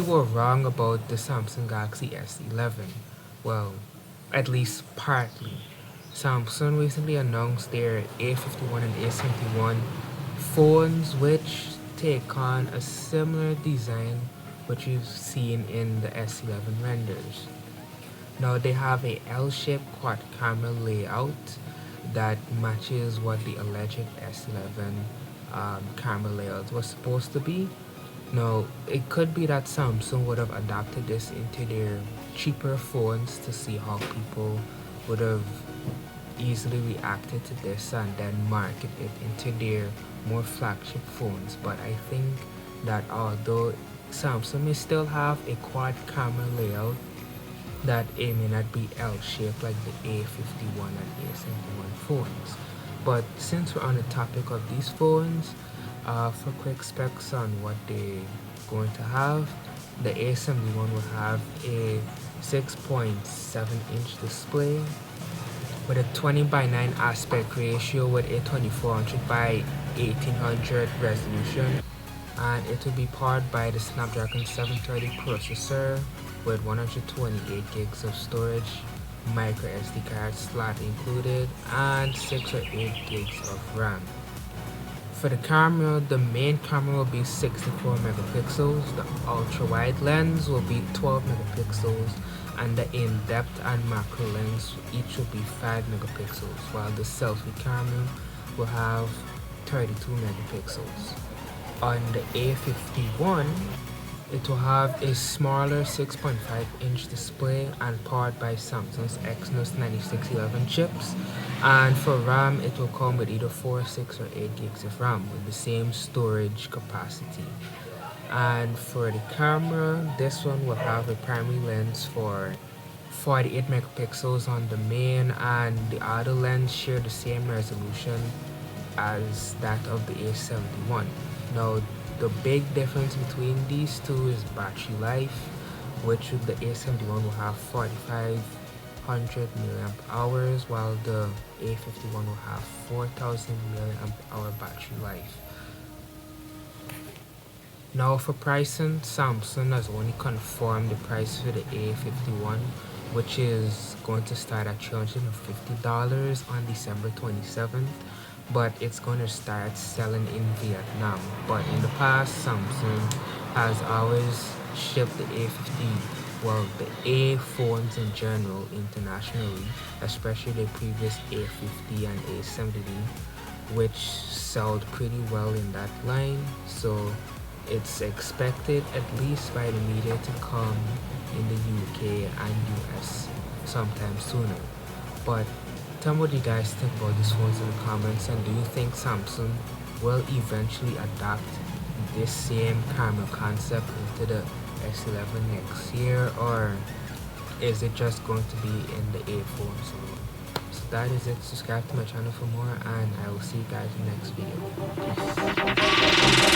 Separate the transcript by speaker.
Speaker 1: were wrong about the Samsung Galaxy S11. Well, at least partly. Samsung recently announced their A51 and A71 phones, which take on a similar design which you've seen in the S11 renders. Now they have a L-shaped quad camera layout that matches what the alleged S11 camera layout was supposed to be. Now, it could be that Samsung would have adapted this into their cheaper phones to see how people would have easily reacted to this and then market it into their more flagship phones. But I think that although Samsung may still have a quad camera layout, that it may not be L-shaped like the A51 and A71 phones. But since we're on the topic of these phones, for quick specs on what they're going to have, the A71 will have a 6.7-inch display with a 20:9 aspect ratio with a 2400 by 1800 resolution, and it will be powered by the Snapdragon 730 processor with 128 gigs of storage, micro SD card slot included, and 6 or 8 gigs of RAM. For the camera, the main camera will be 64 megapixels, the ultra wide lens will be 12 megapixels, and the in-depth and macro lens each will be 5 megapixels, while the selfie camera will have 32 megapixels. On the A51, it will have a smaller 6.5-inch display and powered by Samsung's Exynos 9611 chips. And for RAM, it will come with either 4, 6, or 8 gigs of RAM with the same storage capacity. And for the camera, this one will have a primary lens for 48 megapixels on the main, and the other lens share the same resolution as that of the A71. Now, the big difference between these two is battery life, which with the A71 will have 4500 milliamp hours, while the A51 will have 4000 milliamp hour battery life. Now for pricing, Samsung has only confirmed the price for the A51, which is going to start at $350 on December 27th. But it's going to start selling in Vietnam. But in the past, Samsung has always shipped the the A phones in general internationally, especially the previous A50 and A70, which sold pretty well in that line. So it's expected, at least by the media, to come in the UK and US sometime sooner. But tell me what you guys think about these phones in the comments, and do you think Samsung will eventually adapt this same camera concept into the S11 next year, or is it just going to be in the A phones alone? So that is it. Subscribe to my channel for more, and I will see you guys in the next video. Peace.